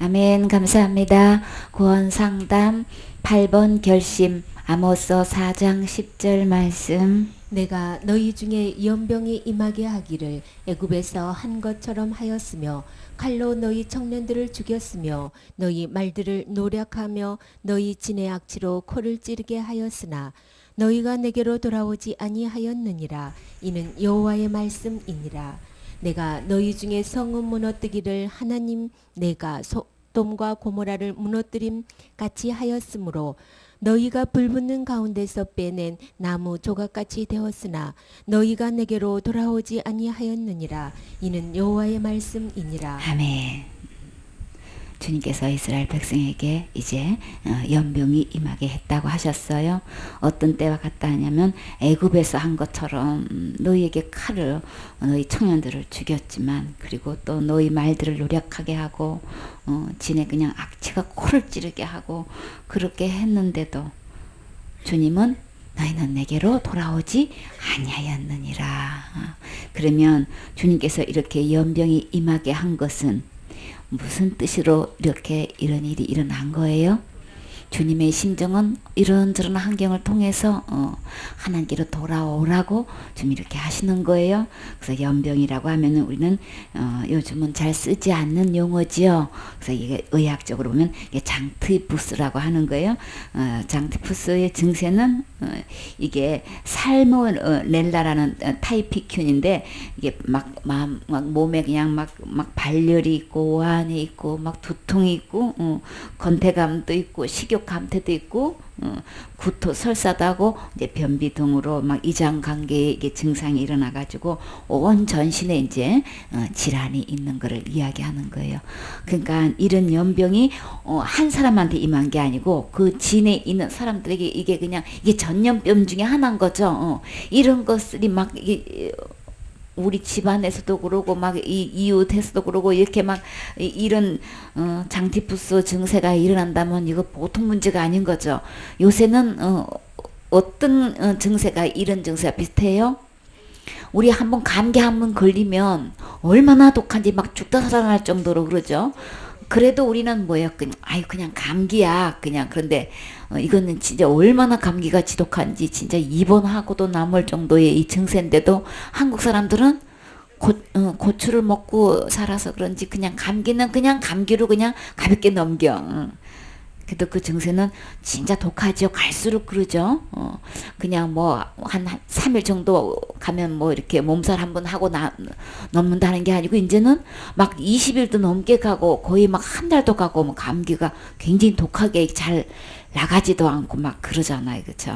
아멘. 감사합니다. 구원상담 8번 결심 아모스 4장 10절 말씀. 내가 너희 중에 연병이 임하게 하기를 애굽에서 한 것처럼 하였으며 칼로 너희 청년들을 죽였으며 너희 말들을 노략하며 너희 진의 악취로 코를 찌르게 하였으나 너희가 내게로 돌아오지 아니하였느니라. 이는 여호와의 말씀이니라. 내가 너희 중에 성읍 무너뜨기를 하나님 내가 소돔과 고모라를 무너뜨림 같이 하였으므로 너희가 불붙는 가운데서 빼낸 나무 조각같이 되었으나 너희가 내게로 돌아오지 아니하였느니라. 이는 여호와의 말씀이니라. 아멘. 주님께서 이스라엘 백성에게 이제 연병이 임하게 했다고 하셨어요. 어떤 때와 같다 하냐면 애굽에서 한 것처럼 너희에게 칼을 너희 청년들을 죽였지만 그리고 또 너희 말들을 노력하게 하고 진에 그냥 악취가 코를 찌르게 하고 그렇게 했는데도 주님은 너희는 내게로 돌아오지 아니하였느니라. 그러면 주님께서 이렇게 연병이 임하게 한 것은 무슨 뜻으로 이렇게 이런 일이 일어난 거예요? 주님의 심정은 이런저런 환경을 통해서 하나님께로 돌아오라고 좀 이렇게 하시는 거예요. 그래서 연병이라고 하면은 우리는 요즘은 잘 쓰지 않는 용어지요. 그래서 이게 의학적으로 보면 이게 장티푸스라고 하는 거예요. 장티푸스의 증세는 이게 살모넬라라는 타이피균인데 이게 막 몸에 그냥 막 발열이 있고 오한이 있고 막 두통이 있고 건태감도 있고 식욕 감퇴도 있고 구토 설사도 하고 이제 변비 등으로 막 이장 관계의 이게 증상이 일어나 가지고 온 전신에 이제 질환이 있는 것을 이야기하는 거예요. 그러니까 이런 연병이 한 사람한테 임한 게 아니고 그 진에 있는 사람들에게 이게 그냥 이게 전염병 중에 하나인 거죠. 이런 것들이 막 이게 우리 집안에서도 그러고 막 이웃에서도 그러고 이렇게 막 이런 장티푸스 증세가 일어난다면 이거 보통 문제가 아닌 거죠. 요새는 어떤 증세가 이런 증세가 비슷해요? 우리 한번 감기 한번 걸리면 얼마나 독한지 막 죽다 살아날 정도로 그러죠. 그래도 우리는 뭐예요? 그냥 감기야. 그냥 그런데 이거는 진짜 얼마나 감기가 지독한지 진짜 입원하고도 남을 정도의 이 증세인데도 한국 사람들은 고추를 먹고 살아서 그런지 그냥 감기는 그냥 감기로 그냥 가볍게 넘겨. 그래도 그 증세는 진짜 독하죠. 갈수록 그러죠. 그냥 뭐 한 3일 정도 가면 뭐 이렇게 몸살 한번 하고 넘는다는 게 아니고 이제는 막 20일도 넘게 가고 거의 막 한 달도 가고 뭐 감기가 굉장히 독하게 잘 나가지도 않고 막 그러잖아요. 그쵸?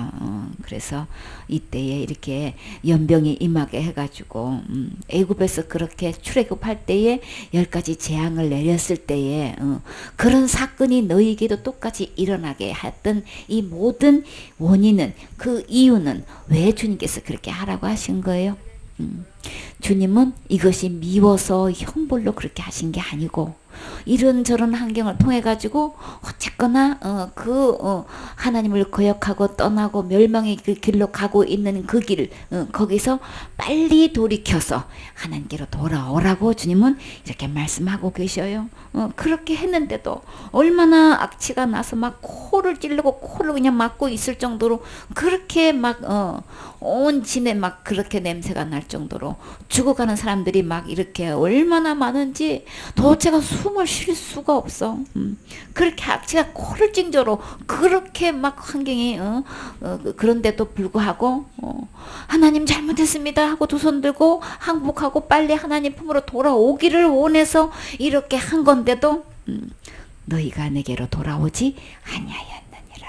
그래서 이때에 이렇게 연병이 임하게 해가지고 애굽에서 그렇게 출애굽할 때에 10가지 재앙을 내렸을 때에 그런 사건이 너희에게도 똑같이 일어나게 했던 이 모든 원인은 그 이유는 왜 주님께서 그렇게 하라고 하신 거예요? 주님은 이것이 미워서 형벌로 그렇게 하신 게 아니고 이런저런 환경을 통해 가지고 어쨌거나 하나님을 거역하고 떠나고 멸망의 그 길로 가고 있는 그 길 거기서 빨리 돌이켜서 하나님께로 돌아오라고 주님은 이렇게 말씀하고 계셔요. 그렇게 했는데도 얼마나 악취가 나서 막 코를 찌르고 코를 그냥 막고 있을 정도로 그렇게 막 온 진에 막 그렇게 냄새가 날 정도로 죽어가는 사람들이 막 이렇게 얼마나 많은지 도대체가 숨을 쉴 수가 없어. 그렇게 악취가 코를 찡조로 그렇게 막 환경이 그런데도 불구하고 하나님 잘못했습니다 하고 두 손 들고 항복하고 빨리 하나님 품으로 돌아오기를 원해서 이렇게 한 건데도 너희가 내게로 돌아오지 아니하였느니라.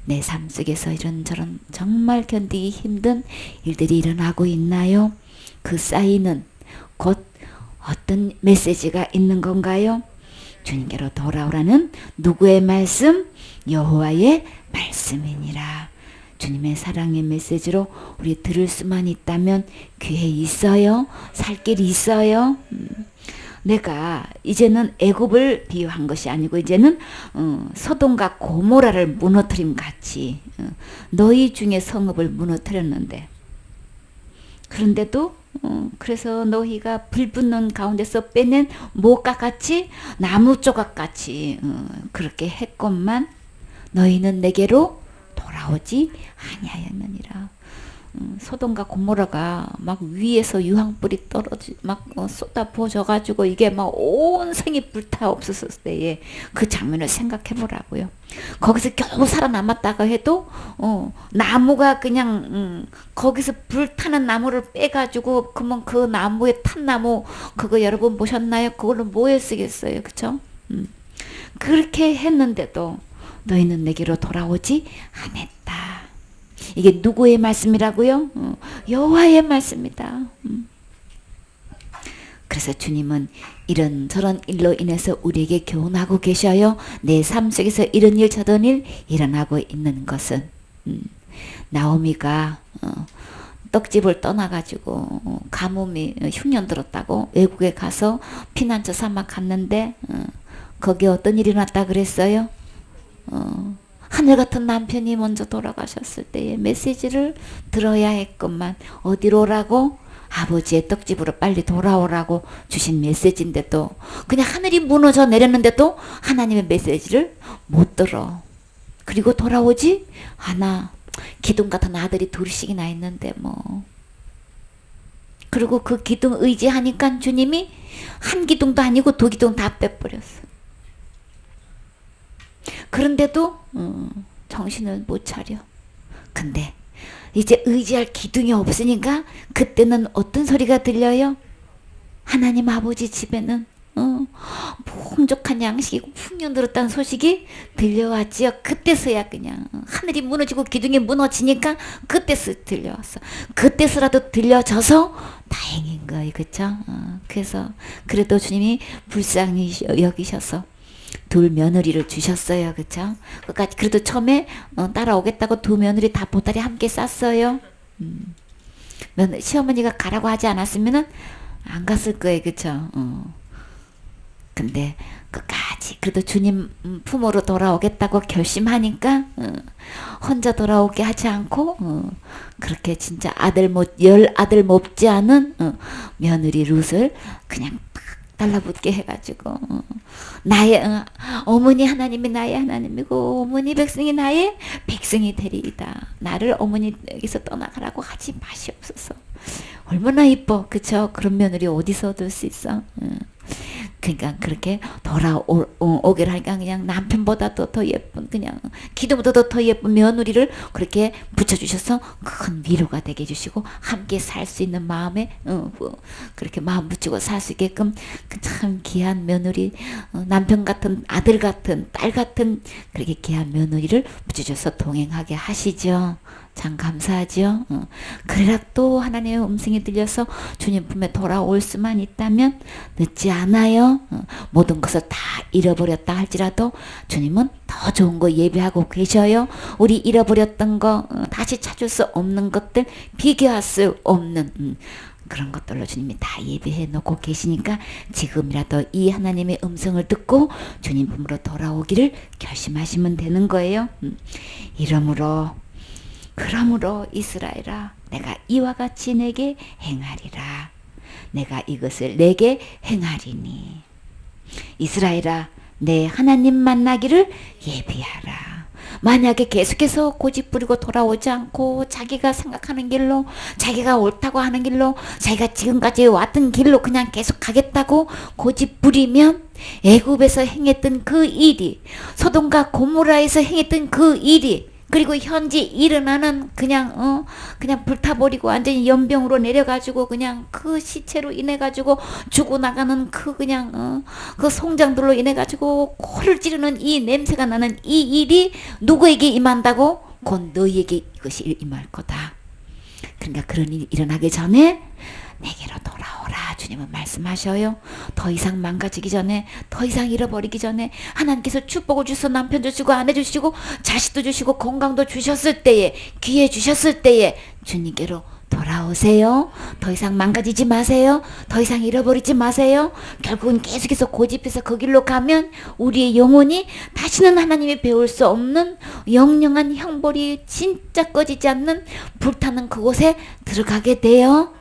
내 삶 속에서 이런저런 정말 견디기 힘든 일들이 일어나고 있나요? 그 사인은 곧 어떤 메시지가 있는 건가요? 주님께로 돌아오라는 누구의 말씀? 여호와의 말씀이니라. 주님의 사랑의 메시지로 우리 들을 수만 있다면 귀에 있어요? 살 길이 있어요? 내가 이제는 애굽을 비유한 것이 아니고 이제는 소돔과 고모라를 무너뜨림 같이 너희 중에 성읍을 무너뜨렸는데 그런데도 그래서 너희가 불 붙는 가운데서 빼낸 목각같이 나무 조각같이 그렇게 했건만 너희는 내게로 돌아오지 아니하였느니라. 소돔과 고모라가 막 위에서 유황불이 막 쏟아 부어져가지고 이게 막 온 생이 불타 없었을 때에 그 장면을 생각해 보라고요. 거기서 겨우 살아남았다가 해도 나무가 그냥 거기서 불타는 나무를 빼가지고 그러면 그 나무에 탄 나무 그거 여러분 보셨나요? 그걸로 뭐에 쓰겠어요, 그쵸? 그렇게 했는데도 너희는 내게로 돌아오지 않았다. 이게 누구의 말씀이라고요? 여호와의 말씀이다. 그래서 주님은 이런저런 일로 인해서 우리에게 교훈하고 계셔요. 내 삶 속에서 이런 일 저런 일 일어나고 있는 것은 나오미가 떡집을 떠나가지고 가뭄이 흉년 들었다고 외국에 가서 피난처 삼아 갔는데 거기에 어떤 일이 났다 그랬어요? 하늘 같은 남편이 먼저 돌아가셨을 때의 메시지를 들어야 했건만 어디로 오라고? 아버지의 떡집으로 빨리 돌아오라고 주신 메시지인데도 그냥 하늘이 무너져 내렸는데도 하나님의 메시지를 못 들어. 그리고 돌아오지 않아. 기둥 같은 아들이 둘씩이나 있는데 뭐. 그리고 그 기둥 의지하니까 주님이 한 기둥도 아니고 두 기둥 다 빼버렸어. 그런데도 정신을 못 차려. 근데 이제 의지할 기둥이 없으니까 그때는 어떤 소리가 들려요? 하나님 아버지 집에는 풍족한 양식이고 풍년 들었다는 소식이 들려왔지요. 그때서야 그냥 하늘이 무너지고 기둥이 무너지니까 그때서 들려왔어. 그때서라도 들려져서 다행인 거예요. 그쵸? 그래서 그래도 주님이 불쌍히 여기셔서 둘 며느리를 주셨어요. 그쵸? 끝까지 그래도 처음에 따라오겠다고 두 며느리 다 보따리 함께 쌌어요. 시어머니가 가라고 하지 않았으면은 안 갔을 거예요. 그쵸? 근데 끝까지 그래도 주님 품으로 돌아오겠다고 결심하니까 혼자 돌아오게 하지 않고 그렇게 진짜 열 아들 못지 않은 며느리 룻을 그냥 달라붙게 해가지고 나의 어머니 하나님이 나의 하나님이고 어머니 백성이 나의 백성이 되리이다. 나를 어머니에게서 떠나가라고 하지 마시옵소서. 얼마나 이뻐. 그쵸? 그런 며느리 어디서 얻을 수 있어? 그러니까 그렇게 돌아오기를 하니까 그냥 남편보다도 더 예쁜 그냥 기도보다도 더 예쁜 며느리를 그렇게 붙여주셔서 큰 위로가 되게 해주시고 함께 살 수 있는 마음에 그렇게 마음 붙이고 살 수 있게끔 참 귀한 며느리 남편 같은 아들 같은 딸 같은 그렇게 귀한 며느리를 붙여줘서 동행하게 하시죠. 참 감사하죠. 그래라 또 하나님의 음성이 들려서 주님 품에 돌아올 수만 있다면 늦지 않아요. 모든 것을 다 잃어버렸다 할지라도 주님은 더 좋은 거 예비하고 계셔요. 우리 잃어버렸던 거 다시 찾을 수 없는 것들 비교할 수 없는 그런 것들로 주님이 다 예비해 놓고 계시니까 지금이라도 이 하나님의 음성을 듣고 주님 품으로 돌아오기를 결심하시면 되는 거예요. 그러므로 이스라엘아 내가 이와 같이 내게 행하리라. 내가 이것을 내게 행하리니. 이스라엘아 내 하나님 만나기를 예비하라. 만약에 계속해서 고집 부리고 돌아오지 않고 자기가 생각하는 길로 자기가 옳다고 하는 길로 자기가 지금까지 왔던 길로 그냥 계속 가겠다고 고집 부리면 애굽에서 행했던 그 일이 소돔과 고모라에서 행했던 그 일이 그리고 현재 일어나는 그냥 불타버리고 완전히 연병으로 내려가지고 그냥 그 시체로 인해 가지고 죽어나가는 그 그냥 그 송장들로 인해 가지고 코를 찌르는 이 냄새가 나는 이 일이 누구에게 임한다고? 곧 너희에게 이것이 임할 거다. 그러니까 그런 일이 일어나기 전에 내게로 돌아오라 주님은 말씀하셔요. 더 이상 망가지기 전에 더 이상 잃어버리기 전에 하나님께서 축복을 주셔서 남편 주시고 아내 주시고 자식도 주시고 건강도 주셨을 때에 기회 주셨을 때에 주님께로 돌아오세요. 더 이상 망가지지 마세요. 더 이상 잃어버리지 마세요. 결국은 계속해서 고집해서 그 길로 가면 우리의 영혼이 다시는 하나님이 배울 수 없는 영영한 형벌이 진짜 꺼지지 않는 불타는 그곳에 들어가게 돼요.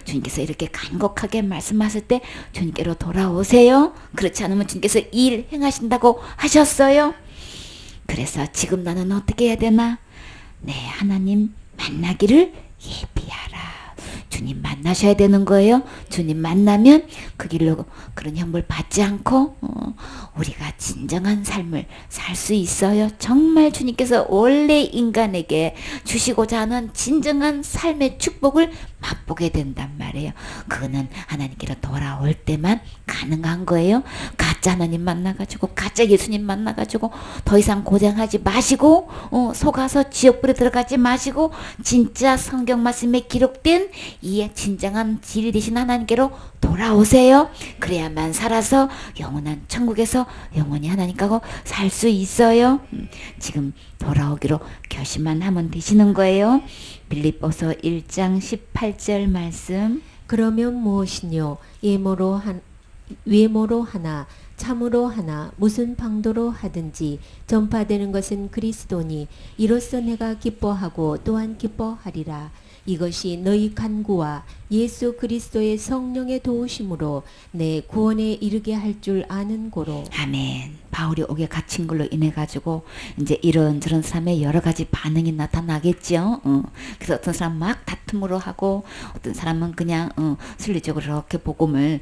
주님께서 이렇게 간곡하게 말씀하실 때 주님께로 돌아오세요. 그렇지 않으면 주님께서 일 행하신다고 하셨어요. 그래서 지금 나는 어떻게 해야 되나? 네, 하나님 만나기를 예비하라. 주님 만나셔야 되는 거예요. 주님 만나면 그 길로 그런 형벌 받지 않고 우리가 진정한 삶을 살 수 있어요. 정말 주님께서 원래 인간에게 주시고자 하는 진정한 삶의 축복을 맛보게 된단 말이에요. 그거는 하나님께로 돌아올 때만 가능한 거예요. 가짜 하나님 만나가지고 가짜 예수님 만나가지고 더 이상 고생하지 마시고 속아서 지옥불에 들어가지 마시고 진짜 성경 말씀에 기록된 이 진정한 진리 되신 하나님께로 돌아오세요. 그래야만 살아서 영원한 천국에서 영원히 하나님하고 살 수 있어요. 지금 돌아오기로 결심만 하면 되시는 거예요. 빌립보서 1장 18절 말씀. 그러면 무엇이뇨? 외모로 하나 참으로 하나 무슨 방도로 하든지 전파되는 것은 그리스도니 이로써 내가 기뻐하고 또한 기뻐하리라. 이것이 너희 간구와 예수 그리스도의 성령의 도우심으로 내 구원에 이르게 할 줄 아는 고로. 아멘. 바울이 옥에 갇힌 걸로 인해 가지고 이제 이런저런 삶에 여러 가지 반응이 나타나겠죠. 그래서 어떤 사람 막 다툼으로 하고 어떤 사람은 그냥 순리적으로 이렇게 복음을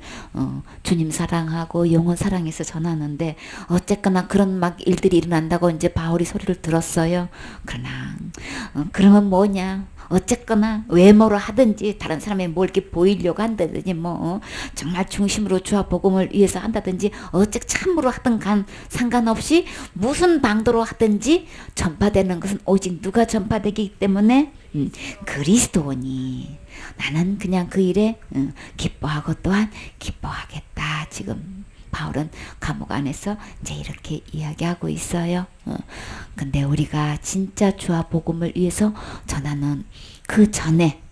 주님 사랑하고 영혼 사랑해서 전하는데 어쨌거나 그런 막 일들이 일어난다고 이제 바울이 소리를 들었어요. 그러나 그러면 뭐냐? 어쨌거나 외모로 하든지 다른 사람이 뭘 이렇게 보이려고 한다든지 뭐 정말 중심으로 주와 복음을 위해서 한다든지 어쨌 참으로 하든 간 상관없이 무슨 방도로 하든지 전파되는 것은 오직 누가 전파되기 때문에 그리스도니 나는 그냥 그 일에 기뻐하고 또한 기뻐하겠다. 지금 바울은 감옥 안에서 이제 이렇게 이야기하고 있어요. 근데 우리가 진짜 주와 복음을 위해서 전하는 그 전에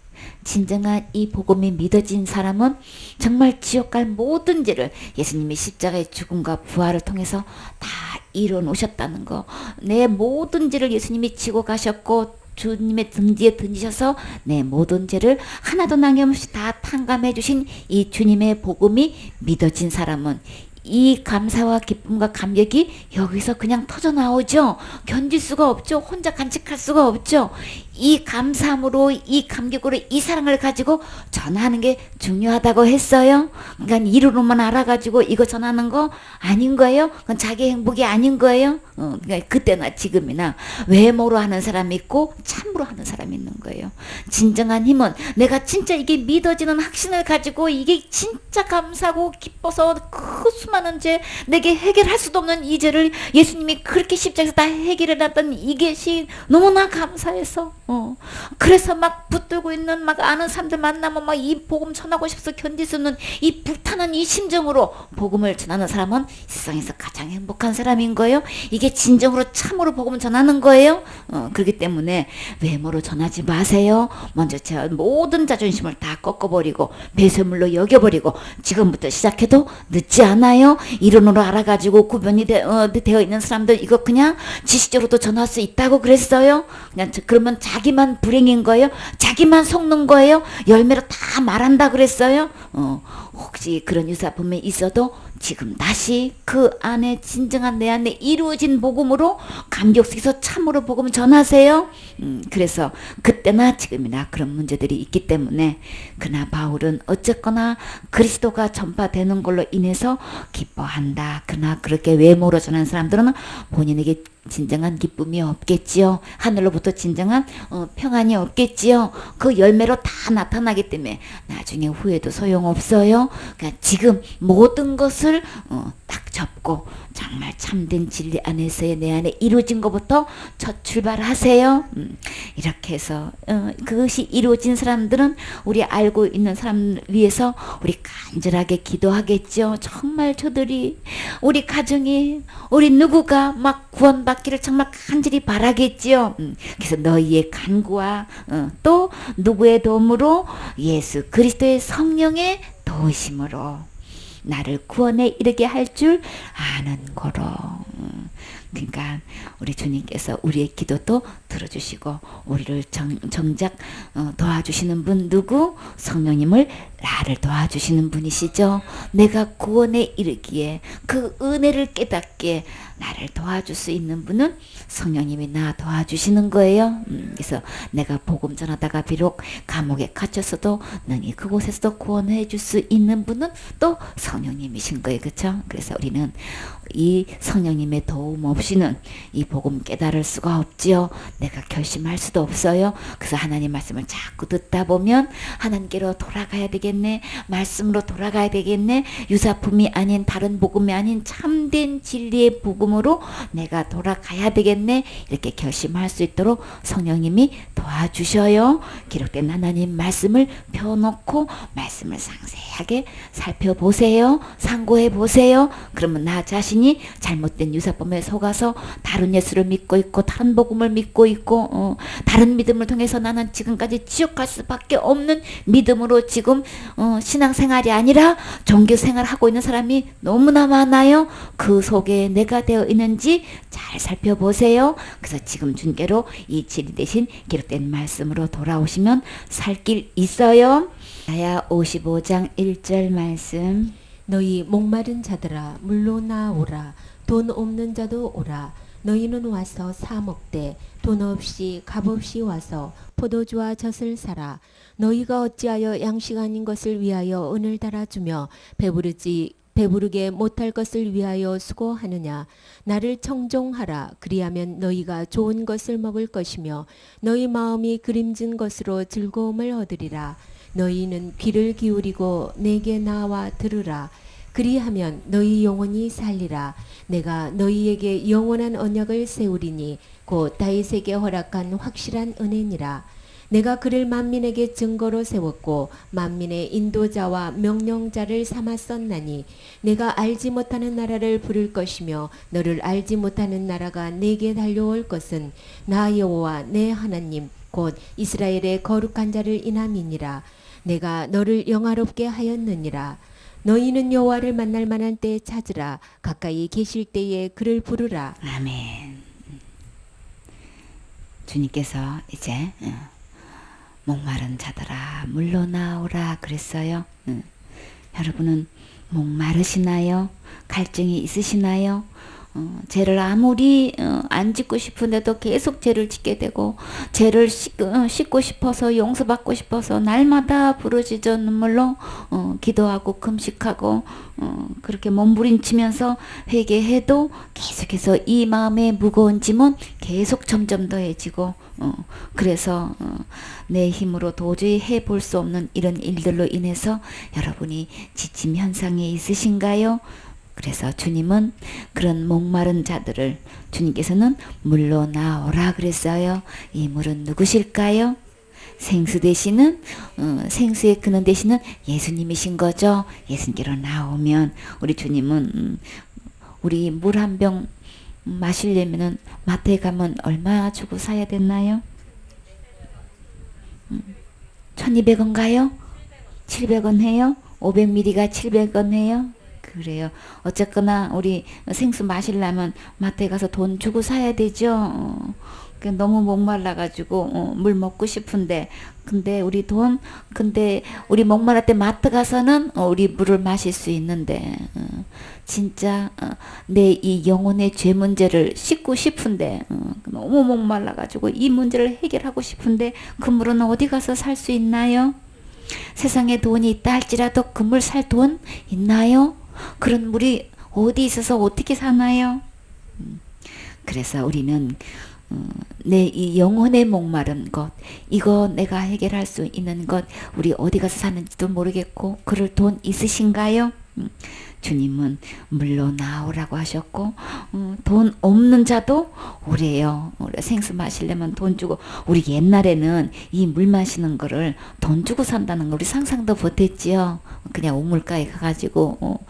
진정한 이 복음이 믿어진 사람은 정말 지옥 갈 모든 죄를 예수님이 십자가의 죽음과 부활을 통해서 다 이뤄 놓으셨다는 거. 내 모든 죄를 예수님이 지고 가셨고 주님의 등지에 던지셔서 내 모든 죄를 하나도 남김없이 다 탕감해 주신 이 주님의 복음이 믿어진 사람은 이 감사와 기쁨과 감격이 여기서 그냥 터져 나오죠. 견딜 수가 없죠. 혼자 간직할 수가 없죠. 이 감사함으로 이 감격으로 이 사랑을 가지고 전하는 게 중요하다고 했어요. 그러니까 이루로만 알아가지고 이거 전하는 거 아닌 거예요. 그건 자기 행복이 아닌 거예요. 그러니까 그때나 지금이나 외모로 하는 사람이 있고 참으로 하는 사람이 있는 거예요. 진정한 힘은 내가 진짜 이게 믿어지는 확신을 가지고 이게 진짜 감사하고 기뻐서 그 수많은 죄 내게 해결할 수도 없는 이 죄를 예수님이 그렇게 십자가에서 다 해결해 놨던 이것이 너무나 감사해서 그래서 막 붙들고 있는 막 아는 사람들 만나면 막 이 복음 전하고 싶어서 견딜 수 없는 이 불타는 이 심정으로 복음을 전하는 사람은 세상에서 가장 행복한 사람인 거예요. 이게 진정으로 참으로 복음을 전하는 거예요. 그렇기 때문에 외모로 전하지 마세요. 먼저 제 모든 자존심을 다 꺾어버리고 배설물로 여겨버리고 지금부터 시작해도 늦지 않아요. 이론으로 알아가지고 구변이 되어 있는 사람들 이거 그냥 지식적으로도 전할 수 있다고 그랬어요. 그냥 그러면 자기만 불행인 거예요. 자기만 속는 거예요. 열매로 다 말한다 그랬어요. 혹시 그런 유사품이 있어도 지금 다시 그 안에 진정한 내 안에 이루어진 복음으로 감격 속에서 참으로 복음을 전하세요. 그래서 그때나 지금이나 그런 문제들이 있기 때문에 그러나 바울은 어쨌거나 그리스도가 전파되는 걸로 인해서 기뻐한다. 그러나 그렇게 외모로 전하는 사람들은 본인에게 진정한 기쁨이 없겠지요. 하늘로부터 진정한 평안이 없겠지요. 그 열매로 다 나타나기 때문에 나중에 후회도 소용없어요. 그러니까 지금 모든 것을 딱 접고 참 정말 참된 진리 안에서의 내 안에 이루어진 것부터 첫 출발하세요. 이렇게 해서 그것이 이루어진 사람들은 우리 알고 있는 사람을 위해서 우리 간절하게 기도하겠죠. 정말 저들이 우리 가정이 우리 누구가 막 구원받기를 정말 간절히 바라겠지요. 그래서 너희의 간구와 또 누구의 도움으로 예수 그리스도의 성령의 도우심으로 나를 구원에 이르게 할 줄 아는 거로. 그러니까 우리 주님께서 우리의 기도도 들어주시고 우리를 정작 도와주시는 분 누구? 성령님을 나를 도와주시는 분이시죠. 내가 구원에 이르기에 그 은혜를 깨닫기에 나를 도와줄 수 있는 분은 성령님이 나 도와주시는 거예요. 그래서 내가 복음 전하다가 비록 감옥에 갇혔어도 능히 그곳에서도 구원해 줄 수 있는 분은 또 성령님이신 거예요. 그렇죠? 그래서 우리는 이 성령님의 도움 없이는 이 복음 깨달을 수가 없지요. 내가 결심할 수도 없어요. 그래서 하나님 말씀을 자꾸 듣다 보면 하나님께로 돌아가야 되겠네. 말씀으로 돌아가야 되겠네. 유사품이 아닌 다른 복음이 아닌 참된 진리의 복음으로 내가 돌아가야 되겠네. 이렇게 결심할 수 있도록 성령님이 도와주셔요. 기록된 하나님 말씀을 펴놓고 말씀을 상세하게 살펴보세요. 상고해 보세요. 그러면 나 자신이 잘못된 유사범에 속아서 다른 예수를 믿고 있고 다른 복음을 믿고 있고 다른 믿음을 통해서 나는 지금까지 지옥 갈 수밖에 없는 믿음으로 지금 신앙생활이 아니라 종교생활하고 있는 사람이 너무나 많아요. 그 속에 내가 되어 있는지 잘 살펴보세요. 그래서 지금 주님께로 이 진리 대신 기록된 말씀으로 돌아오시면 살 길 있어요. 이사야 55장 1절 말씀. 너희 목마른 자들아 물로 나오라. 돈 없는 자도 오라. 너희는 와서 사 먹되 돈 없이 값 없이 와서 포도주와 젖을 사라. 너희가 어찌하여 양식 아닌 것을 위하여 은을 달아주며 배부르게 못할 것을 위하여 수고하느냐. 나를 청종하라. 그리하면 너희가 좋은 것을 먹을 것이며 너희 마음이 그림진 것으로 즐거움을 얻으리라. 너희는 귀를 기울이고 내게 나와 들으라. 그리하면 너희 영혼이 살리라. 내가 너희에게 영원한 언약을 세우리니 곧 다윗에게 허락한 확실한 은혜니라. 내가 그를 만민에게 증거로 세웠고 만민의 인도자와 명령자를 삼았었나니 내가 알지 못하는 나라를 부를 것이며 너를 알지 못하는 나라가 내게 달려올 것은 나 여호와 내 하나님 곧 이스라엘의 거룩한 자를 인함이니라. 내가 너를 영화롭게 하였느니라. 너희는 여호와를 만날 만한 때에 찾으라. 가까이 계실 때에 그를 부르라. 아멘. 주님께서 이제 목마른 자들아 물로 나오라 그랬어요. 여러분은 목마르시나요? 갈증이 있으시나요? 죄를 아무리 안 짓고 싶은데도 계속 죄를 짓게 되고 죄를 씻고 싶어서 용서받고 싶어서 날마다 부르짖어 눈물로 기도하고 금식하고 그렇게 몸부림치면서 회개해도 계속해서 이 마음의 무거운 짐은 계속 점점 더해지고 그래서 내 힘으로 도저히 해볼 수 없는 이런 일들로 인해서 여러분이 지침 현상에 있으신가요? 그래서 주님은 그런 목마른 자들을 주님께서는 물로 나오라 그랬어요. 이 물은 누구실까요? 생수 되시는 생수의 근원 되시는 예수님이신 거죠. 예수님께로 나오면 우리 주님은 우리 물 한 병 마시려면은 마트에 가면 얼마 주고 사야 됐나요? 1200원가요? 700원 해요? 500ml가 700원 해요? 그래요. 어쨌거나 우리 생수 마시려면 마트에 가서 돈 주고 사야 되죠. 너무 목말라가지고 물 먹고 싶은데 근데 우리 목말랄 때 마트 가서는 우리 물을 마실 수 있는데 진짜 내 이 영혼의 죄 문제를 씻고 싶은데 너무 목말라가지고 이 문제를 해결하고 싶은데 그 물은 어디 가서 살 수 있나요? 세상에 돈이 있다 할지라도 그 물 살 돈 있나요? 그런 물이 어디 있어서 어떻게 사나요? 그래서 우리는 내 이 영혼의 목마른 것 이거 내가 해결할 수 있는 것 우리 어디 가서 사는지도 모르겠고 그럴 돈 있으신가요? 주님은 물로 나오라고 하셨고 돈 없는 자도 오래요. 우리 생수 마시려면 돈 주고, 우리 옛날에는 이 물 마시는 거를 돈 주고 산다는 거 우리 상상도 못했지요. 그냥 우물가에 가가지고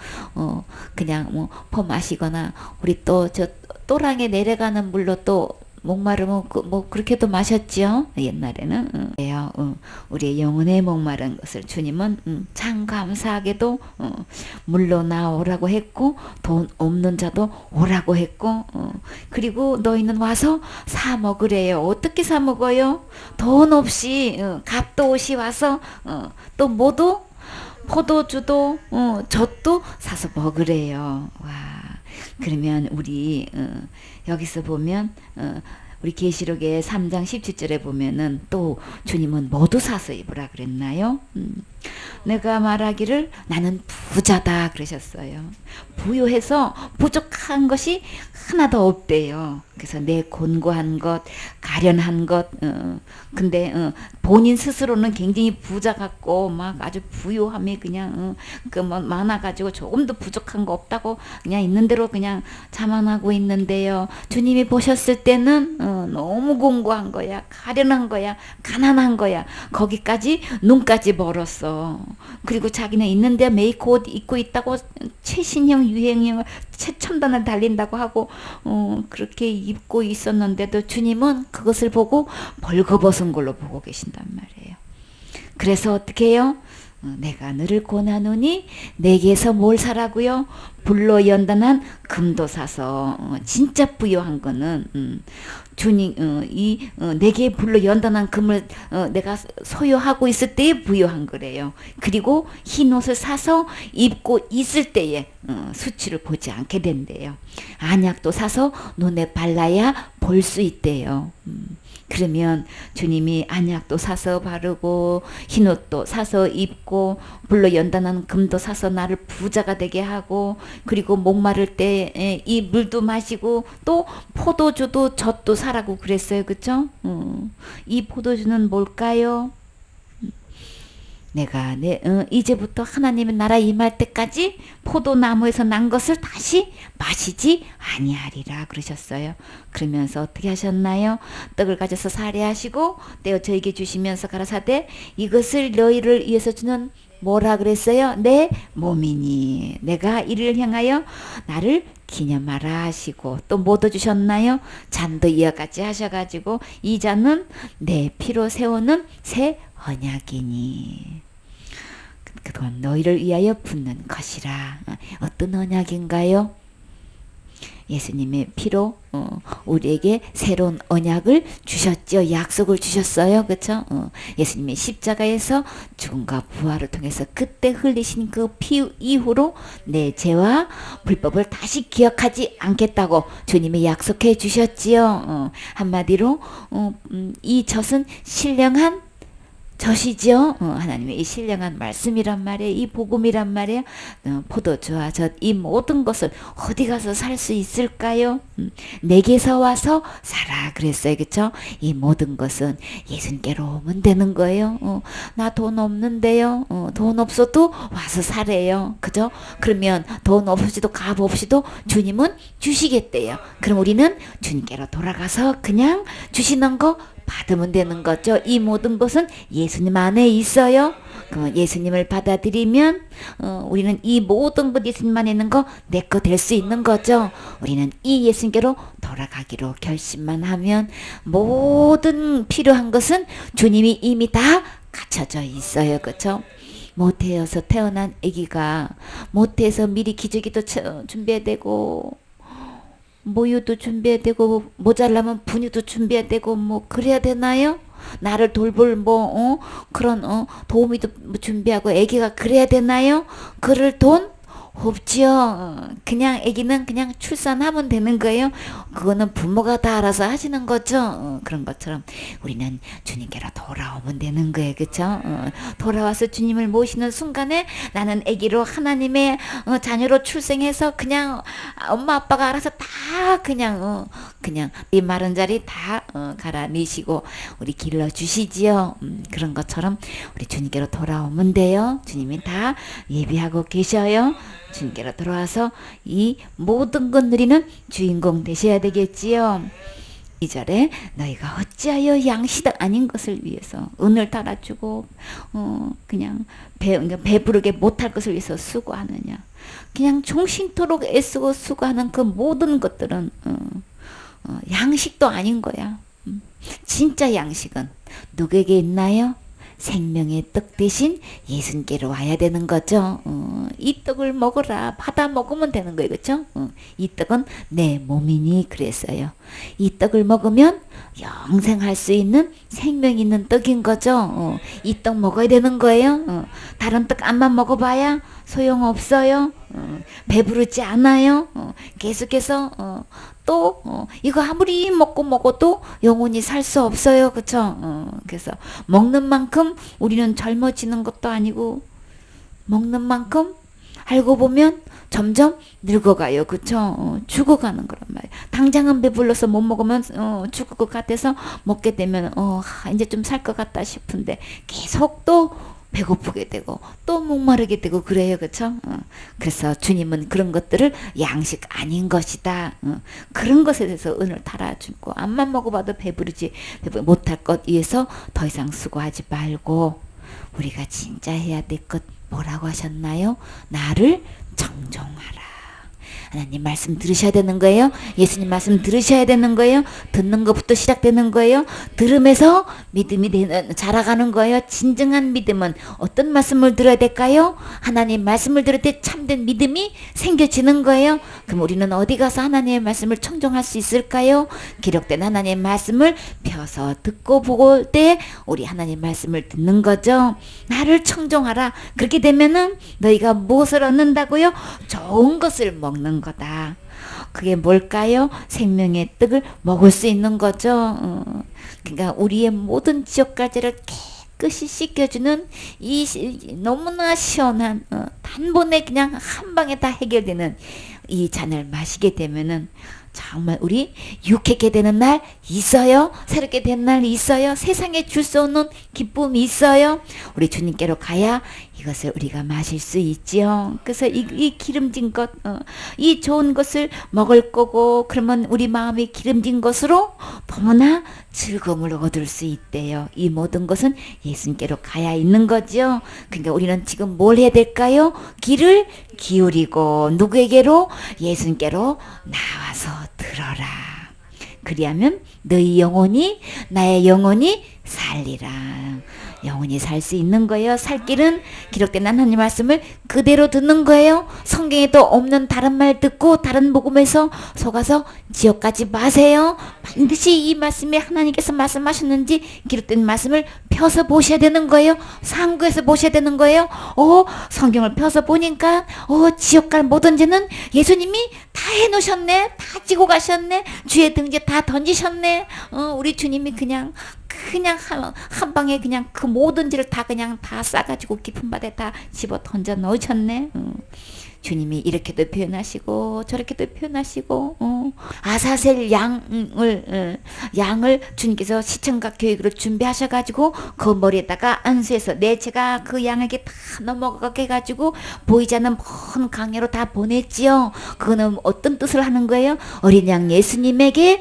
그냥 뭐 퍼 마시거나, 우리 또 저 또랑에 내려가는 물로 또 목마르면 뭐 그렇게도 마셨지요. 옛날에는. 우리의 영혼의 목마른 것을 주님은 참 감사하게도 물로 나오라고 했고, 돈 없는 자도 오라고 했고, 그리고 너희는 와서 사 먹으래요. 어떻게 사 먹어요? 돈 없이 값도 없이 와서 또 모두 포도주도 젖도 사서 먹으래요. 와, 그러면 우리 여기서 보면 우리 계시록의 3장 17절에 보면은 또 주님은 뭐도 사서 입으라 그랬나요? 내가 말하기를 나는 부자다 그러셨어요. 부유해서 부족한 것이 하나도 없대요. 그래서 내 곤고한 것, 가련한 것, 근데 본인 스스로는 굉장히 부자 같고 막 아주 부유함이 그냥 뭐 많아가지고 조금도 부족한 거 없다고 그냥 있는 대로 그냥 자만하고 있는데요. 주님이 보셨을 때는 너무 곤고한 거야, 가련한 거야, 가난한 거야. 거기까지 눈까지 멀었어. 그리고 자기는 있는데 메이크업 입고 있다고 최신형 유행형 최첨단을 달린다고 하고 그렇게 입고 있었는데도 주님은 그것을 보고 벌거벗은 걸로 보고 계신단 말이에요. 그래서 어떻게 해요? 내가 너를 고나노니 내게서 뭘 사라고요? 불로 연단한 금도 사서. 진짜 부유한 거는 주님 내게 불로 연단한 금을 내가 소유하고 있을 때에 부유한 거래요. 그리고 흰 옷을 사서 입고 있을 때에 수치를 보지 않게 된대요. 안약도 사서 눈에 발라야 볼 수 있대요. 그러면 주님이 안약도 사서 바르고 흰옷도 사서 입고 불로 연단한 금도 사서 나를 부자가 되게 하고, 그리고 목마를 때 이 물도 마시고 또 포도주도 젖도 사라고 그랬어요. 그쵸? 이 포도주는 뭘까요? 내가 이제부터 하나님의 나라 임할 때까지 포도나무에서 난 것을 다시 마시지 아니하리라 그러셨어요. 그러면서 어떻게 하셨나요? 떡을 가져서 살해하시고 떼어 저에게 주시면서 가라사대 이것을 너희를 위해서 주는 뭐라 그랬어요? 내 몸이니 내가 이를 향하여 나를 기념하라 하시고, 또 뭐 더 주셨나요? 잔도 이와 같이 하셔가지고 이 잔은 내 피로 세우는 새 언약이니 그건 너희를 위하여 붓는 것이라. 어떤 언약인가요? 예수님의 피로 우리에게 새로운 언약을 주셨죠. 약속을 주셨어요. 그렇죠? 예수님의 십자가에서 죽음과 부활을 통해서 그때 흘리신 그 피 이후로 내 죄와 불법을 다시 기억하지 않겠다고 주님이 약속해 주셨지요. 한마디로 이 젖은 신령한 젖이죠. 하나님의 이 신령한 말씀이란 말이에요. 이 복음이란 말이에요. 포도주와 젖, 이 모든 것을 어디 가서 살 수 있을까요? 내게서 와서 사라 그랬어요. 그렇죠? 이 모든 것은 예수님께로 오면 되는 거예요. 나 돈 없는데요. 돈 없어도 와서 사래요. 그죠? 그러면 돈 없이도 값 없이도 주님은 주시겠대요. 그럼 우리는 주님께로 돌아가서 그냥 주시는 거 받으면 되는 거죠. 이 모든 것은 예수님 안에 있어요. 그 예수님을 받아들이면 우리는 이 모든 것 예수님 안에 있는 거 내 거 될 수 있는 거죠. 우리는 이 예수님께로 돌아가기로 결심만 하면 모든 필요한 것은 주님이 이미 다 갖춰져 있어요. 그렇죠? 모태여서 태어난 아기가 모태에서 미리 기저귀도 준비해야 되고 모유도 준비해야 되고 모자라면 분유도 준비해야 되고 뭐 그래야 되나요? 나를 돌볼 그런 도우미도 준비하고 아기가 그래야 되나요? 그럴 돈 없지요. 그냥 아기는 그냥 출산하면 되는 거예요. 그거는 부모가 다 알아서 하시는 거죠. 그런 것처럼 우리는 주님께로 돌아오면 되는 거예요. 그렇죠? 돌아와서 주님을 모시는 순간에 나는 아기로 하나님의 자녀로 출생해서 그냥 엄마 아빠가 알아서 다 그냥 그냥 이 마른 자리 다 갈아내시고 우리 길러주시지요. 그런 것처럼 우리 주님께로 돌아오면 돼요. 주님이 다 예비하고 계셔요. 주님께로 돌아와서 이 모든 것 누리는 주인공 되셔야 되겠지요. 2절에 너희가 어찌하여 양식 아닌 것을 위해서 은을 달아주고 그냥 배부르게 못할 것을 위해서 수고하느냐. 그냥 종신토록 애쓰고 수고하는 그 모든 것들은 양식도 아닌 거야. 진짜 양식은 누구에게 있나요? 생명의 떡 대신 예수님께로 와야 되는 거죠. 이 떡을 먹어라. 받아 먹으면 되는 거예요. 그렇죠? 이 떡은 내 몸이니 그랬어요. 이 떡을 먹으면 영생할 수 있는 생명 있는 떡인 거죠. 이 떡 먹어야 되는 거예요. 다른 떡 안만 먹어봐야 소용없어요. 배부르지 않아요. 계속해서 또 이거 아무리 먹어도 영원히 살 수 없어요. 그쵸? 그래서 먹는 만큼 우리는 젊어지는 것도 아니고 먹는 만큼 알고 보면 점점 늙어가요. 그쵸? 죽어가는 거란 말이에요. 당장은 배불러서 못 먹으면 죽을 것 같아서 먹게 되면 이제 좀 살 것 같다 싶은데 계속 또 배고프게 되고 또 목마르게 되고 그래요. 그쵸? 그래서 주님은 그런 것들을 양식 아닌 것이다. 그런 것에 대해서 은을 달아주고 암만 먹어봐도 배부르지 못할 것 위해서 더 이상 수고하지 말고 우리가 진짜 해야 될 것 뭐라고 하셨나요? 나를 청종하라. 하나님 말씀 들으셔야 되는 거예요. 예수님 말씀 들으셔야 되는 거예요. 듣는 것부터 시작되는 거예요. 들음에서 믿음이 자라가는 거예요. 진정한 믿음은 어떤 말씀을 들어야 될까요? 하나님 말씀을 들을 때 참된 믿음이 생겨지는 거예요. 그럼 우리는 어디 가서 하나님의 말씀을 청종할 수 있을까요? 기록된 하나님의 말씀을 펴서 듣고 보고 때 우리 하나님 말씀을 듣는 거죠. 나를 청종하라. 그렇게 되면은 너희가 무엇을 얻는다고요? 좋은 것을 먹는 거다. 그게 뭘까요? 생명의 떡을 먹을 수 있는 거죠. 그러니까 우리의 모든 지역가지를 깨끗이 씻겨주는 이 너무나 시원한 단번에 그냥 한 방에 다 해결되는 이 잔을 마시게 되면은 정말 우리 유쾌게 되는 날 있어요. 새롭게 된 날 있어요. 세상에 줄 수 없는 기쁨이 있어요. 우리 주님께로 가야 이것을 우리가 마실 수 있지요. 그래서 이 기름진 것, 이 좋은 것을 먹을 거고 그러면 우리 마음이 기름진 것으로 너무나 즐거움을 얻을 수 있대요. 이 모든 것은 예수님께로 가야 있는 거죠. 그러니까 우리는 지금 뭘 해야 될까요? 귀를 기울이고 누구에게로? 예수님께로 나와서 들어라. 그리하면 너희 영혼이 나의 영혼이 살리라. 영원히 살 수 있는 거예요. 살 길은 기록된 하나님 말씀을 그대로 듣는 거예요. 성경에도 없는 다른 말 듣고 다른 복음에서 속아서 지옥 가지 마세요. 반드시 이 말씀에 하나님께서 말씀하셨는지 기록된 말씀을 펴서 보셔야 되는 거예요. 상구에서 보셔야 되는 거예요. 성경을 펴서 보니까 지옥 갈 모든 죄는 예수님이 다 해놓으셨네. 다 지고 가셨네. 주의 등재 다 던지셨네. 우리 주님이 그냥 한 방에 그냥 그 모든 죄를 다 그냥 다 싸가지고 깊은 바다에 다 집어 던져 넣으셨네. 주님이 이렇게도 표현하시고 저렇게도 표현하시고 아사셀 양을 주님께서 시청각 교육으로 준비하셔가지고 그 머리에다가 안수해서 내 제가 그 양에게 다 넘어가게 해가지고 보이지 않는 먼 강야로 다 보냈지요. 그거는 어떤 뜻을 하는 거예요? 어린 양 예수님에게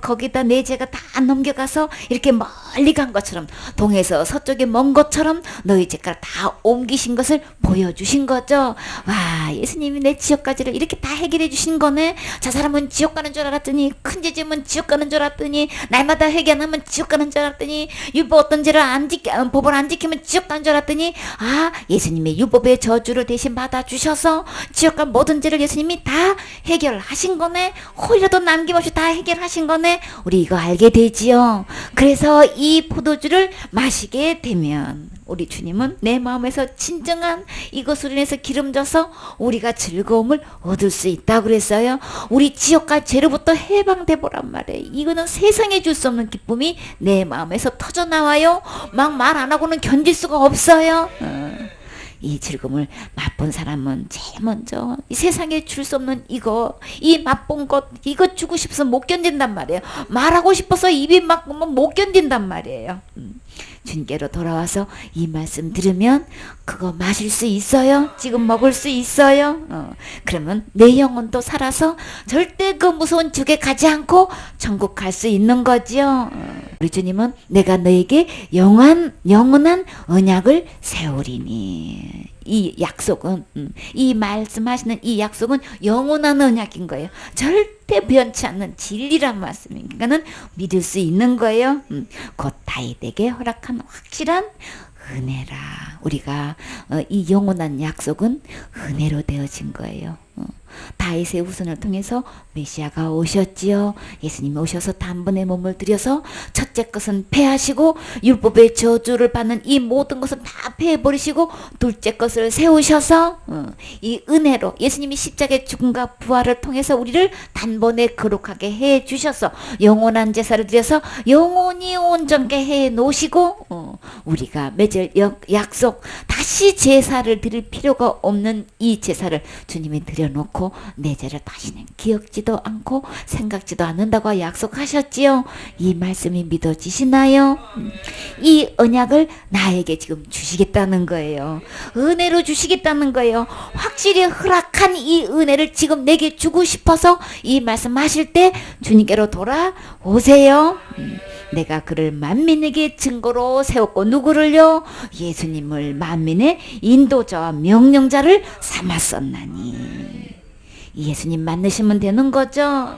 거기다 내 제가 다 넘겨가서 이렇게 멀리 간 것처럼 동에서 서쪽에 먼 것처럼 너희 죄가 다 옮기신 것을 보여주신 거죠. 와, 예수님이 내 지옥까지를 이렇게 다 해결해 주신 거네. 저 사람은 지옥 가는 줄 알았더니 큰 죄 지으면 지옥 가는 줄 알았더니 날마다 회개 안 하면 지옥 가는 줄 알았더니 율법 어떤 죄를 법을 안 지키면 지옥 가는 줄 알았더니 예수님의 율법의 저주를 대신 받아 주셔서 지옥 간 모든 죄를 예수님이 다 해결하신 거네. 홀이라도 남김없이 다 해결하신 거네. 우리 이거 알게 되지요. 그래서 이 포도주를 마시게 되면 우리 주님은 내 마음에서 진정한 이것으로 인해서 기름져서 우리가 즐거움을 얻을 수 있다고 그랬어요. 우리 지옥과 죄로부터 해방돼 보란 말이에요. 이거는 세상에 줄 수 없는 기쁨이 내 마음에서 터져나와요. 막 말 안 하고는 견딜 수가 없어요. 이 즐거움을 맛본 사람은 제일 먼저 이 세상에 줄 수 없는 이 맛본 것, 이거 주고 싶어서 못 견딘단 말이에요. 말하고 싶어서 입이 막 못 견딘단 말이에요. 주님께로 돌아와서 이 말씀 들으면 그거 마실 수 있어요? 지금 먹을 수 있어요? 그러면 내 영혼도 살아서 절대 그 무서운 지옥에 가지 않고 천국 갈 수 있는 거죠. 우리 주님은 내가 너에게 영원한 언약을 세우리니, 이 약속은 이 말씀하시는 이 약속은 영원한 언약인 거예요. 절대 변치 않는 진리란 말씀이니까는 믿을 수 있는 거예요. 곧 다윗에게 허락한 확실한 은혜라. 우리가 이 영원한 약속은 은혜로 되어진 거예요. 다윗의 후손을 통해서 메시아가 오셨지요. 예수님이 오셔서 단번에 몸을 들여서 첫째 것은 패하시고 율법의 저주를 받는 이 모든 것을 다 패해버리시고 둘째 것을 세우셔서 이 은혜로 예수님이 십자가의 죽음과 부활을 통해서 우리를 단번에 거룩하게 해 주셔서 영원한 제사를 드려서 영원히 온전케 해 놓으시고 우리가 맺을 약속, 다시 제사를 드릴 필요가 없는 이 제사를 주님이 드려놓고 내 죄를 다시는 기억지도 않고 생각지도 않는다고 약속하셨지요. 이 말씀이 믿어지시나요? 이 언약을 나에게 지금 주시겠다는 거예요. 은혜로 주시겠다는 거예요. 확실히 허락한 이 은혜를 지금 내게 주고 싶어서 이 말씀하실 때 주님께로 돌아오세요. 내가 그를 만민에게 증거로 세웠고, 누구를요? 예수님을 만민의 인도자와 명령자를 삼았었나니. 예수님 만나시면 되는 거죠.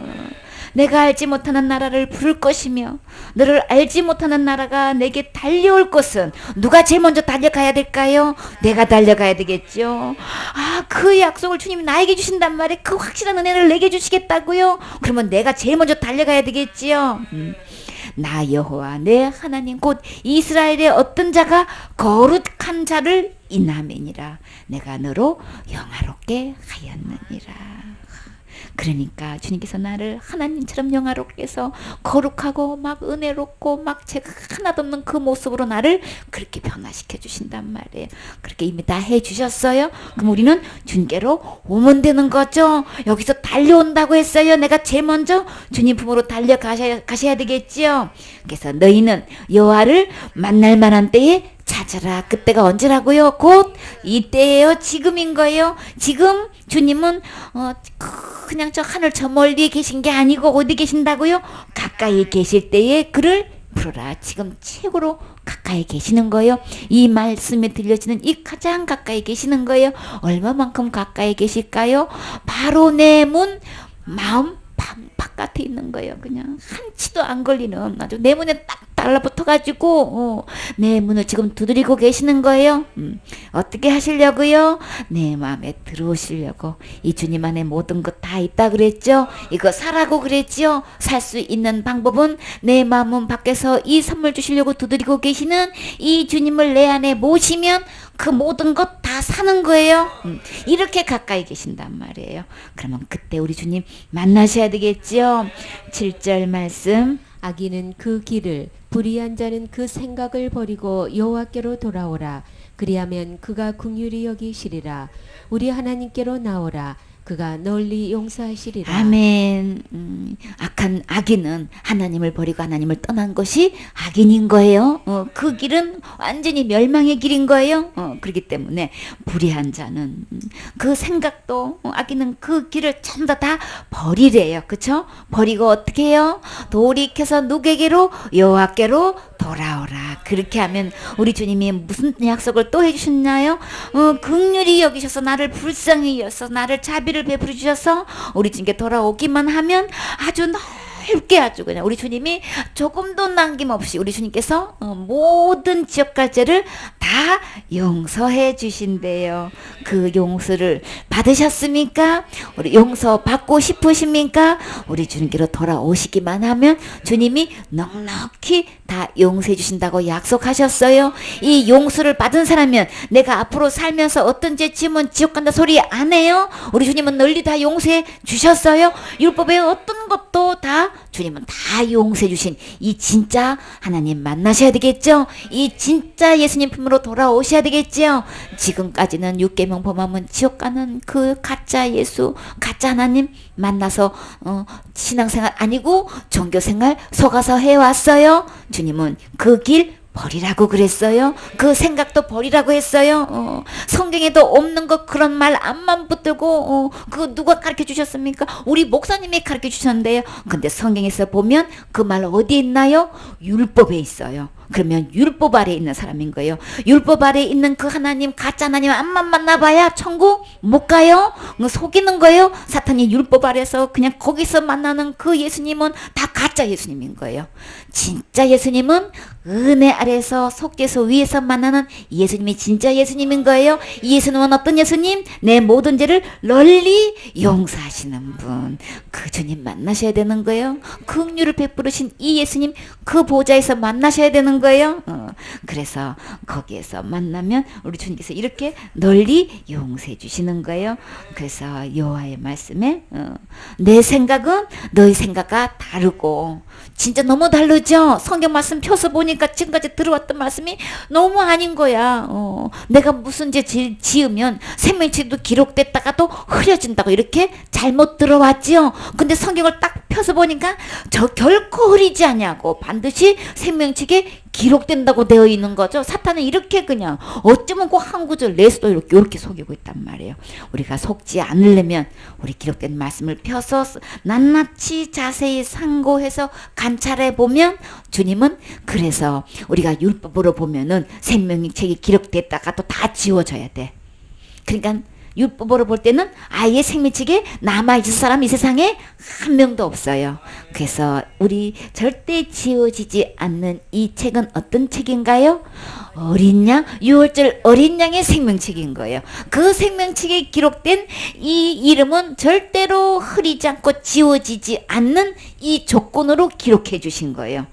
내가 알지 못하는 나라를 부를 것이며 너를 알지 못하는 나라가 내게 달려올 것은 누가 제일 먼저 달려가야 될까요? 내가 달려가야 되겠죠. 그 약속을 주님이 나에게 주신단 말이에요. 그 확실한 은혜를 내게 주시겠다고요? 그러면 내가 제일 먼저 달려가야 되겠지요. 나 여호와 내 하나님 곧 이스라엘의 어떤 자가 거룩한 자를 인하매니라. 내가 너로 영화롭게 하였느니라. 그러니까 주님께서 나를 하나님처럼 영화롭게 해서 거룩하고 막 은혜롭고 막 죄가 하나도 없는 그 모습으로 나를 그렇게 변화시켜 주신단 말이에요. 그렇게 이미 다 해주셨어요. 그럼 우리는 주님께로 오면 되는 거죠. 여기서 달려온다고 했어요. 내가 제일 먼저 주님 품으로 달려가셔야 되겠지요. 그래서 너희는 여호와를 만날 만한 때에 찾아라. 그때가 언제라고요? 곧 이때예요. 지금인 거예요. 지금 주님은 그냥 저 하늘 저 멀리에 계신 게 아니고 어디 계신다고요? 가까이 계실 때에 그를 부르라. 지금 최고로 가까이 계시는 거예요. 이 말씀에 들려지는 이 가장 가까이 계시는 거예요. 얼마만큼 가까이 계실까요? 바로 내 문 마음 바깥에 있는 거예요. 그냥 한치도 안 걸리는, 아주 내 문에 딱 달라붙어가지고 내 문을 지금 두드리고 계시는 거예요. 어떻게 하시려고요? 내 마음에 들어오시려고. 이 주님 안에 모든 것 다 있다 그랬죠. 이거 사라고 그랬죠. 살 수 있는 방법은 내 마음 밖에서 이 선물 주시려고 두드리고 계시는 이 주님을 내 안에 모시면 그 모든 것 다 사는 거예요. 이렇게 가까이 계신단 말이에요. 그러면 그때 우리 주님 만나셔야 되겠죠. 7절 말씀. 악인은 그 길을, 불의한 자는 그 생각을 버리고 여호와께로 돌아오라. 그리하면 그가 긍휼히 여기시리라. 우리 하나님께로 나오라. 그가 널리 용서하시리라. 아멘. 악인은 하나님을 버리고 하나님을 떠난 것이 악인인 거예요. 그 길은 완전히 멸망의 길인 거예요. 그렇기 때문에 불의한 자는 그 생각도, 악인은 그 길을 전부 다 버리래요. 그쵸? 버리고 어떻게 해요? 돌이켜서 누구에게로? 여호와께로 돌아오라. 그렇게 하면 우리 주님이 무슨 약속을 또 해주셨나요? 긍휼히 여기셔서 나를 불쌍히 여서 나를 자비를 베풀어 주셔서 우리 주님께 돌아오기만 하면 아주 넓게 아주 그냥 우리 주님이 조금도 남김없이 우리 주님께서 모든 지역갈 죄를 다 용서해 주신대요. 그 용서를 받으셨습니까? 우리 용서 받고 싶으십니까? 우리 주님께로 돌아오시기만 하면 주님이 넉넉히 다 용서해 주신다고 약속하셨어요. 이 용서를 받은 사람은 내가 앞으로 살면서 어떤 죄 지으면 지옥 간다 소리 안 해요. 우리 주님은 널리 다 용서해 주셨어요. 율법의 어떤 것도 다 주님은 다 용서해 주신 이 진짜 하나님 만나셔야 되겠죠. 이 진짜 예수님 품으로 돌아오셔야 되겠죠. 지금까지는 육계명 범하면 지옥 가는 그 가짜 예수, 가짜 하나님 만나서 신앙생활 아니고 종교생활 속아서 해왔어요. 주님은 그 길 버리라고 그랬어요. 그 생각도 버리라고 했어요. 성경에도 없는 거 그런 말 앞만 붙들고 그거 누가 가르쳐 주셨습니까? 우리 목사님이 가르쳐 주셨는데요. 근데 성경에서 보면 그 말 어디에 있나요? 율법에 있어요. 그러면 율법 아래에 있는 사람인 거예요. 율법 아래에 있는 그 하나님, 가짜 하나님 앞만 만나봐야 천국 못 가요. 속이는 거예요. 사탄이 율법 아래에서 그냥 거기서 만나는 그 예수님은 다 가짜 예수님인 거예요. 진짜 예수님은 은혜 아래에서 속죄소 위에서 만나는 예수님이 진짜 예수님인 거예요. 이 예수님은 어떤 예수님? 내 모든 죄를 널리 용서하시는 분. 그 주님 만나셔야 되는 거예요. 긍휼을 베푸르신 이 예수님 그 보좌에서 만나셔야 되는 거예요. 그래서 거기에서 만나면 우리 주님께서 이렇게 널리 용서해 주시는 거예요. 그래서 여호와의 말씀에 내 생각은 너희 생각과 다르고 진짜 너무 다르죠. 성경 말씀 펴서 보니까 지금까지 들어왔던 말씀이 너무 아닌 거야. 내가 무슨 죄 지으면 생명책도 기록됐다가도 흐려진다고 이렇게 잘못 들어왔죠. 근데 성경을 딱 펴서 보니까 저 결코 흐리지 않냐고 반드시 생명책에 기록된다고 되어 있는 거죠. 사탄은 이렇게 그냥 어쩌면 그 한 구절 내수도 이렇게 속이고 있단 말이에요. 우리가 속지 않으려면 우리 기록된 말씀을 펴서 낱낱이 자세히 상고해서 관찰해 보면 주님은 그래서 우리가 율법으로 보면은 생명책이 기록됐다가도 다 지워져야 돼. 그러니까 율법으로 볼 때는 아예 생명책에 남아있을 사람 이 세상에 한 명도 없어요. 그래서 우리 절대 지워지지 않는 이 책은 어떤 책인가요? 어린 양, 6월절 어린 양의 생명책인 거예요. 그 생명책에 기록된 이 이름은 절대로 흐리지 않고 지워지지 않는 이 조건으로 기록해 주신 거예요.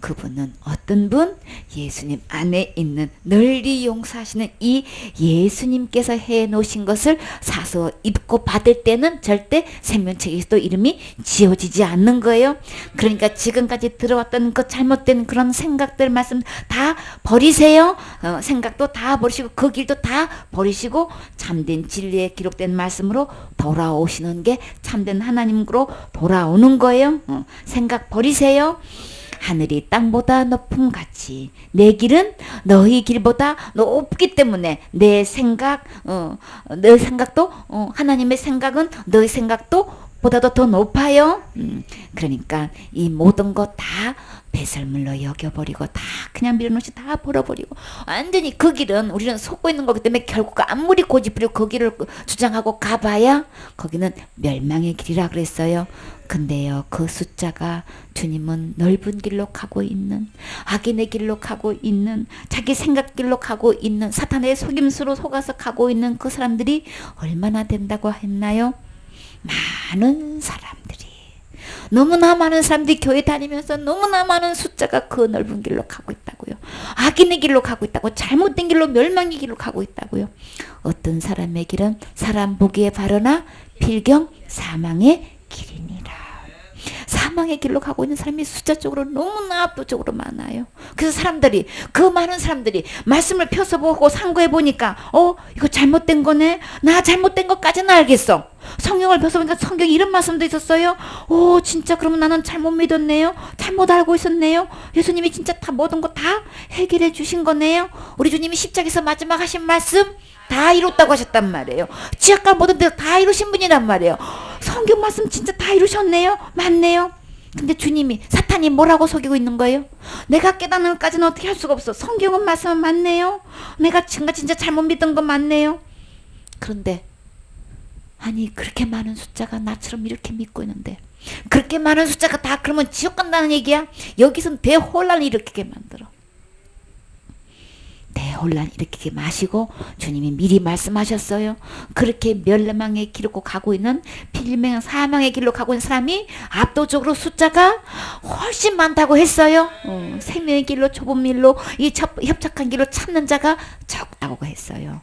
그분은 어떤 분? 예수님 안에 있는 널리 용서하시는 이 예수님께서 해놓으신 것을 사서 입고 받을 때는 절대 생명책에서도 이름이 지워지지 않는 거예요. 그러니까 지금까지 들어왔던 그 잘못된 그런 생각들 말씀 다 버리세요. 생각도 다 버리시고 그 길도 다 버리시고 참된 진리에 기록된 말씀으로 돌아오시는 게 참된 하나님으로 돌아오는 거예요. 생각 버리세요. 하늘이 땅보다 높음 같이 내 길은 너희 길보다 높기 때문에 내 생각, 내 생각도 하나님의 생각은 너희 생각도 보다도 더 높아요. 그러니까 이 모든 거 다 배설물로 여겨버리고 다 그냥 밀어놓지 다 버려버리고 완전히 그 길은 우리는 속고 있는 거기 때문에 결국 아무리 고집부리고 그 길을 주장하고 가봐야 거기는 멸망의 길이라 그랬어요. 근데요 그 숫자가 주님은 넓은 길로 가고 있는 악인의 길로 가고 있는 자기 생각 길로 가고 있는 사탄의 속임수로 속아서 가고 있는 그 사람들이 얼마나 된다고 했나요? 많은 사람들이 너무나 많은 사람들이 교회 다니면서 너무나 많은 숫자가 그 넓은 길로 가고 있다고요. 악인의 길로 가고 있다고 잘못된 길로 멸망의 길로 가고 있다고요. 어떤 사람의 길은 사람 보기에 바르나 필경 사망의 길이니라. 사망의 길로 가고 있는 사람이 숫자적으로 너무나 압도적으로 많아요. 그래서 사람들이 그 많은 사람들이 말씀을 펴서 보고 상고해 보니까 이거 잘못된 거네. 나 잘못된 것까지는 알겠어. 성경을 펴서 보니까 성경에 이런 말씀도 있었어요. 진짜 그러면 나는 잘못 믿었네요. 잘못 알고 있었네요. 예수님이 진짜 다 모든 거 다 해결해 주신 거네요. 우리 주님이 십자가에서 마지막 하신 말씀 다 이뤘다고 하셨단 말이에요. 지약과 모든 데 다 이루신 분이란 말이에요. 성경 말씀 진짜 다 이루셨네요. 맞네요. 근데 주님이 사탄이 뭐라고 속이고 있는 거예요? 내가 깨닫는 것까지는 어떻게 할 수가 없어. 성경은 말씀은 맞네요. 내가 지금까지 진짜 잘못 믿은 건 맞네요. 그런데 아니 그렇게 많은 숫자가 나처럼 이렇게 믿고 있는데 그렇게 많은 숫자가 다 그러면 지옥 간다는 얘기야? 여기선 대혼란을 일으키게 만들어. 대혼란 일으키게 마시고 주님이 미리 말씀하셨어요. 그렇게 멸망의 길로 가고 있는 필명 사망의 길로 가고 있는 사람이 압도적으로 숫자가 훨씬 많다고 했어요. 생명의 길로 좁은 길로 이 협착한 길로 찾는 자가 적다고 했어요.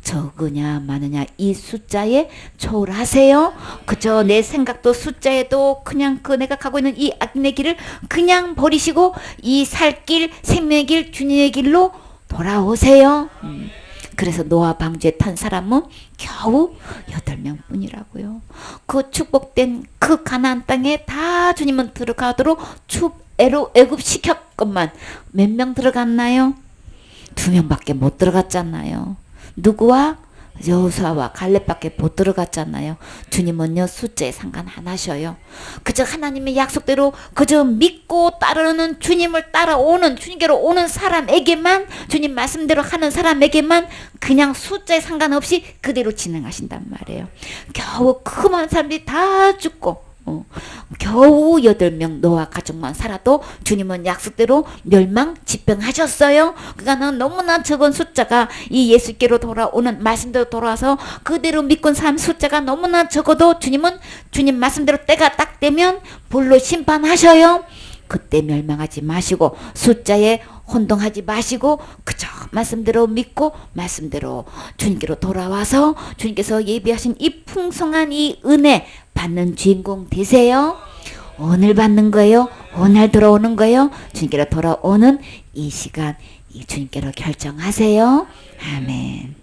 적으냐 많으냐 이 숫자에 초월하세요. 그저 내 생각도 숫자에도 그냥 그 내가 가고 있는 이 악인의 길을 그냥 버리시고 이 살 길 생명의 길 주님의 길로 돌아오세요. 그래서 노아 방주에 탄 사람은 겨우 8명 뿐이라고요. 그 축복된 그 가나안 땅에 다 주님은 들어가도록 애굽시켰건만 몇 명 들어갔나요? 2명밖에 못 들어갔잖아요. 누구와? 여호수아와 갈렙밖에 못 들어갔잖아요. 주님은요 숫자에 상관 안 하셔요. 그저 하나님의 약속대로 그저 믿고 따르는 주님을 따라오는 주님께로 오는 사람에게만 주님 말씀대로 하는 사람에게만 그냥 숫자에 상관없이 그대로 진행하신단 말이에요. 겨우 그 많은 사람들이 다 죽고 겨우 8명 노아 가족만 살아도 주님은 약속대로 멸망 집행하셨어요. 그러니까 너무나 적은 숫자가 이 예수께로 돌아오는 말씀대로 돌아와서 그대로 믿고 온 사람 숫자가 너무나 적어도 주님은 주님 말씀대로 때가 딱 되면 불로 심판하셔요. 그때 멸망하지 마시고 숫자에 혼동하지 마시고 그저 말씀대로 믿고 말씀대로 주님께로 돌아와서 주님께서 예비하신 이 풍성한 이 은혜 받는 주인공 되세요. 오늘 받는 거예요. 오늘 들어오는 거예요. 주님께로 돌아오는 이 시간 이 주님께로 결정하세요. 아멘.